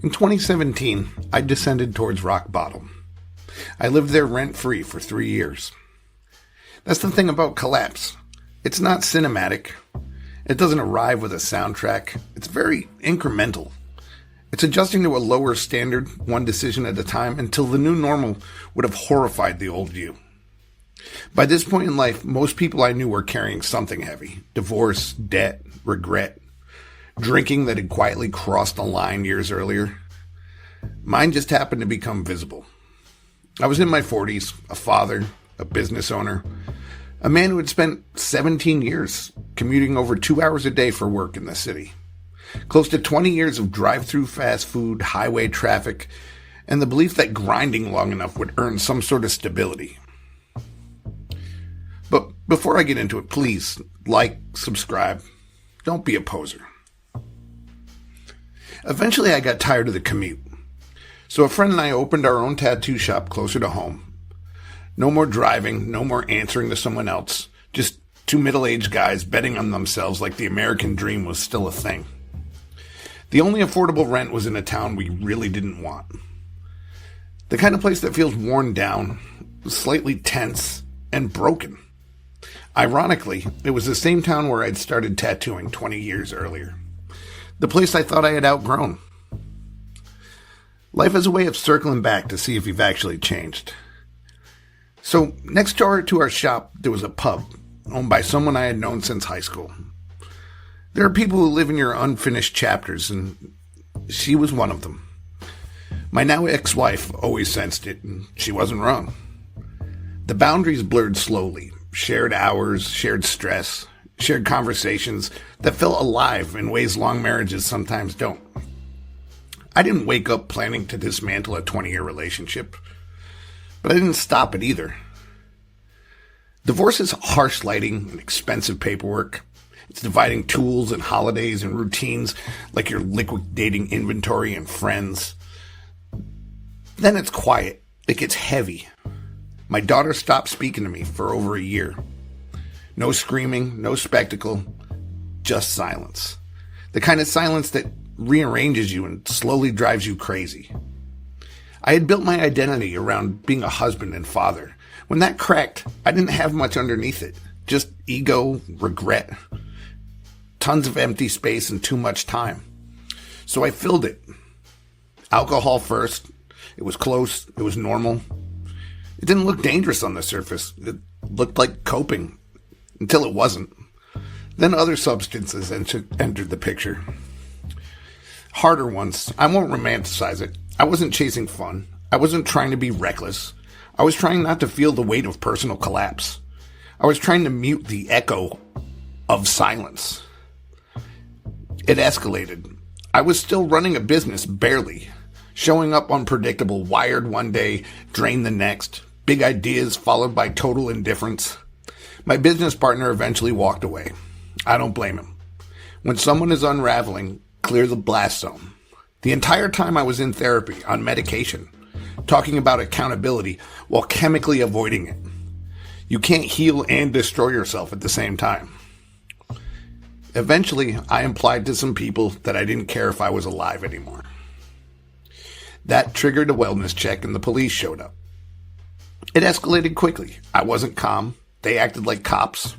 In 2017, I descended towards rock bottom. I lived there rent-free for 3 years. That's the thing about collapse. It's not cinematic. It doesn't arrive with a soundtrack. It's very incremental. It's adjusting to a lower standard, one decision at a time, until the new normal would have horrified the old you. By this point in life, most people I knew were carrying something heavy. Divorce, debt, regret, drinking that had quietly crossed the line years earlier. Mine just happened to become visible. I was in my 40s, a father, a business owner, a man who had spent 17 years commuting over 2 hours a day for work in the city. Close to 20 years of drive-through fast food, highway traffic, and the belief that grinding long enough would earn some sort of stability. But before I get into it, please like, subscribe. Don't be a poser. Eventually, I got tired of the commute. So a friend and I opened our own tattoo shop closer to home. No more driving, no more answering to someone else. Just two middle-aged guys betting on themselves like the American dream was still a thing. The only affordable rent was in a town we really didn't want. The kind of place that feels worn down, slightly tense, and broken. Ironically, it was the same town where I'd started tattooing 20 years earlier. The place I thought I had outgrown. Life has a way of circling back to see if you've actually changed. So, next door to our shop, there was a pub owned by someone I had known since high school. There are people who live in your unfinished chapters, and she was one of them. My now ex-wife always sensed it, and she wasn't wrong. The boundaries blurred slowly. Shared hours, shared stress, shared conversations that felt alive in ways long marriages sometimes don't. I didn't wake up planning to dismantle a 20-year relationship, but I didn't stop it either. Divorce is harsh lighting and expensive paperwork. It's dividing tools and holidays and routines like you're liquidating inventory and friends. Then it's quiet. It gets heavy. My daughter stopped speaking to me for over a year. No screaming, no spectacle, just silence. The kind of silence that rearranges you and slowly drives you crazy. I had built my identity around being a husband and father. When that cracked, I didn't have much underneath it. Just ego, regret, tons of empty space and too much time. So I filled it. Alcohol first. It was close. It was normal. It didn't look dangerous on the surface. It looked like coping until it wasn't. Then other substances entered the picture. Harder ones. I won't romanticize it. I wasn't chasing fun. I wasn't trying to be reckless. I was trying not to feel the weight of personal collapse. I was trying to mute the echo of silence. It escalated. I was still running a business, barely. Showing up unpredictable, wired one day, drained the next. Big ideas followed by total indifference. My business partner eventually walked away. I don't blame him. When someone is unraveling, clear the blast zone. The entire time I was in therapy, on medication, talking about accountability while chemically avoiding it. You can't heal and destroy yourself at the same time. Eventually, I implied to some people that I didn't care if I was alive anymore. That triggered a wellness check and the police showed up. It escalated quickly. I wasn't calm. They acted like cops.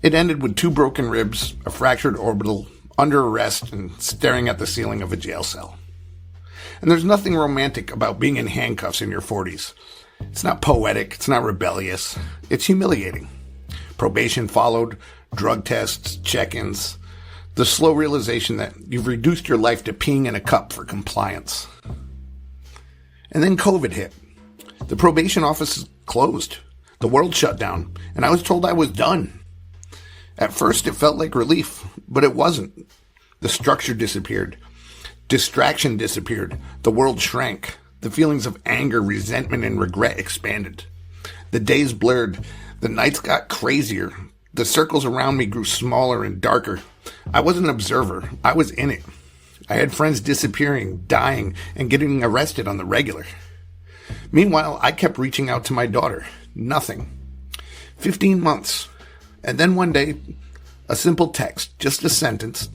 It ended with 2 broken ribs, a fractured orbital, under arrest, and staring at the ceiling of a jail cell. And there's nothing romantic about being in handcuffs in your 40s. It's not poetic. It's not rebellious. It's humiliating. Probation followed, drug tests, check-ins, the slow realization that you've reduced your life to peeing in a cup for compliance. And then COVID hit. The probation office closed. The world shut down, and I was told I was done. At first, it felt like relief, but it wasn't. The structure disappeared. Distraction disappeared. The world shrank. The feelings of anger, resentment, and regret expanded. The days blurred. The nights got crazier. The circles around me grew smaller and darker. I was an observer. I was in it. I had friends disappearing, dying, and getting arrested on the regular. Meanwhile, I kept reaching out to my daughter. Nothing. 15 months. And then one day, a simple text, just a sentence.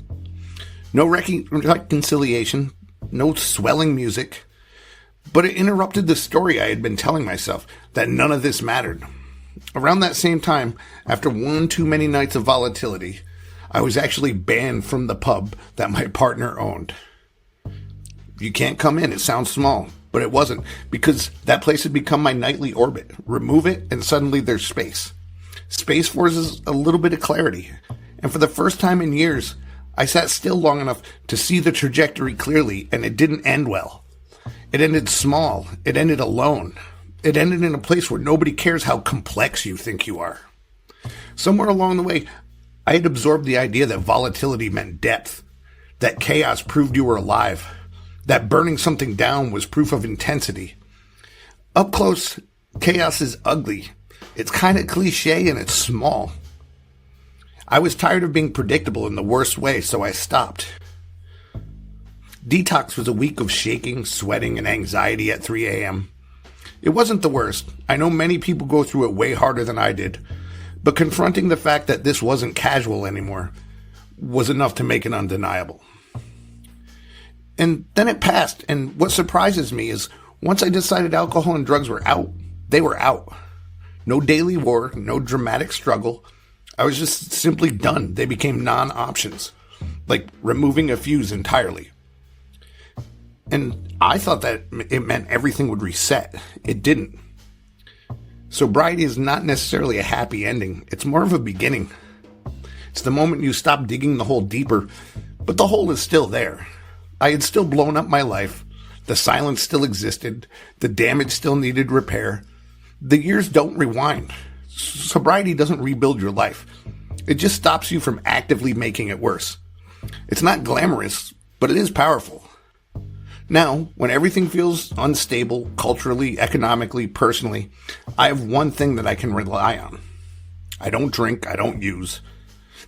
No reconciliation, no swelling music. But it interrupted the story I had been telling myself, that none of this mattered. Around that same time, after one too many nights of volatility, I was actually banned from the pub that my partner owned. You can't come in. It sounds small, but it wasn't, because that place had become my nightly orbit. Remove it, and suddenly there's space. Space forces a little bit of clarity. And for the first time in years, I sat still long enough to see the trajectory clearly, and it didn't end well. It ended small. It ended alone. It ended in a place where nobody cares how complex you think you are. Somewhere along the way, I had absorbed the idea that volatility meant depth, that chaos proved you were alive, that burning something down was proof of intensity. Up close, chaos is ugly. It's kind of cliche and it's small. I was tired of being predictable in the worst way, so I stopped. Detox was a week of shaking, sweating, and anxiety at 3 a.m. It wasn't the worst. I know many people go through it way harder than I did. But confronting the fact that this wasn't casual anymore was enough to make it undeniable. And then it passed, and what surprises me is once I decided alcohol and drugs were out, they were out. No daily war, no dramatic struggle. I was just simply done. They became non-options, like removing a fuse entirely. And I thought that it meant everything would reset. It didn't. Sobriety is not necessarily a happy ending. It's more of a beginning. It's the moment you stop digging the hole deeper, but the hole is still there. I had still blown up my life. The silence still existed. The damage still needed repair. The years don't rewind. Sobriety doesn't rebuild your life. It just stops you from actively making it worse. It's not glamorous, but it is powerful. Now, when everything feels unstable, culturally, economically, personally, I have one thing that I can rely on. I don't drink, I don't use.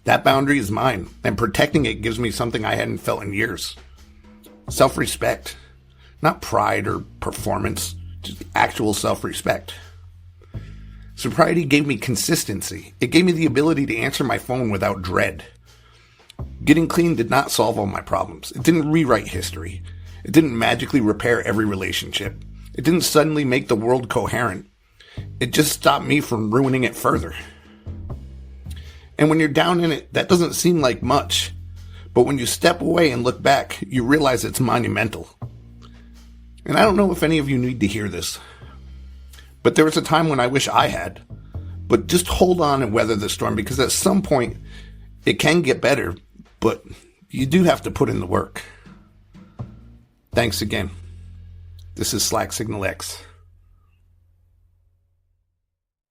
That boundary is mine, and protecting it gives me something I hadn't felt in years. Self-respect. Not pride or performance, just actual self-respect. Sobriety gave me consistency. It gave me the ability to answer my phone without dread. Getting clean did not solve all my problems. It didn't rewrite history. It didn't magically repair every relationship. It didn't suddenly make the world coherent. It just stopped me from ruining it further. And when you're down in it, that doesn't seem like much. But when you step away and look back, you realize it's monumental. And I don't know if any of you need to hear this, but there was a time when I wish I had. But just hold on and weather the storm, because at some point it can get better, but you do have to put in the work. Thanks again. This is Slack Signal X.